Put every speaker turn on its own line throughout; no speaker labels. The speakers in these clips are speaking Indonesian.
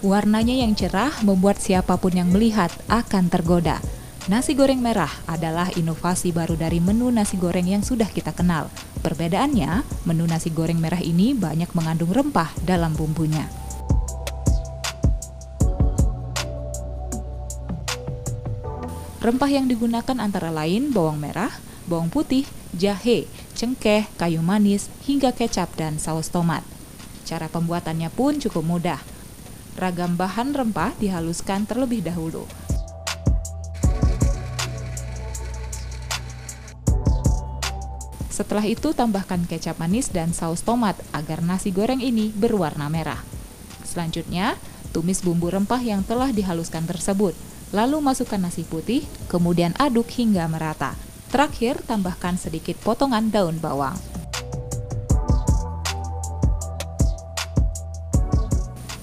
Warnanya yang cerah membuat siapapun yang melihat akan tergoda. Nasi goreng merah adalah inovasi baru dari menu nasi goreng yang sudah kita kenal. Perbedaannya, menu nasi goreng merah ini banyak mengandung rempah dalam bumbunya. Rempah yang digunakan antara lain bawang merah, bawang putih, jahe, cengkeh, kayu manis, hingga kecap dan saus tomat. Cara pembuatannya pun cukup mudah. Ragam bahan rempah dihaluskan terlebih dahulu. Setelah itu tambahkan kecap manis dan saus tomat agar nasi goreng ini berwarna merah. Selanjutnya, tumis bumbu rempah yang telah dihaluskan tersebut. Lalu masukkan nasi putih, kemudian aduk hingga merata. Terakhir, tambahkan sedikit potongan daun bawang.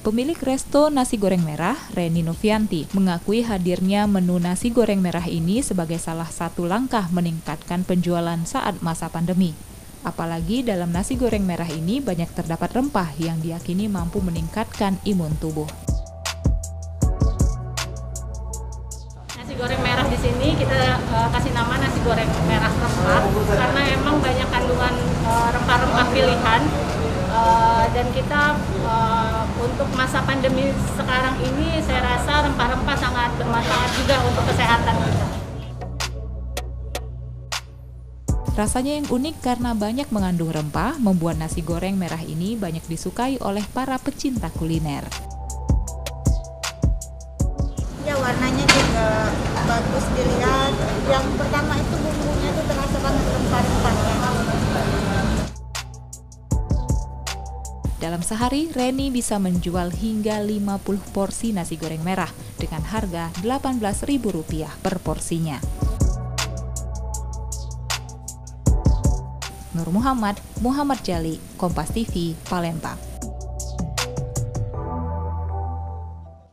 Pemilik resto nasi goreng merah, Reni Novianti, mengakui hadirnya menu nasi goreng merah ini sebagai salah satu langkah meningkatkan penjualan saat masa pandemi. Apalagi dalam nasi goreng merah ini banyak terdapat rempah yang diyakini mampu meningkatkan imun tubuh.
Nasi goreng merah di sini kita kasih nama nasi goreng merah rempah karena emang banyak kandungan rempah-rempah pilihan. Dan kita untuk masa pandemi sekarang ini saya rasa rempah-rempah sangat bermanfaat juga untuk kesehatan kita.
Rasanya yang unik karena banyak mengandung rempah, membuat nasi goreng merah ini banyak disukai oleh para pecinta kuliner.
Ya, warnanya juga bagus dilihat. Yang pertama itu bumbunya itu terasa banget rempah-rempahnya.
Dalam sehari, Reni bisa menjual hingga 50 porsi nasi goreng merah dengan harga Rp18.000 per porsinya. Nur Muhammad Jali, Kompas TV, Palembang.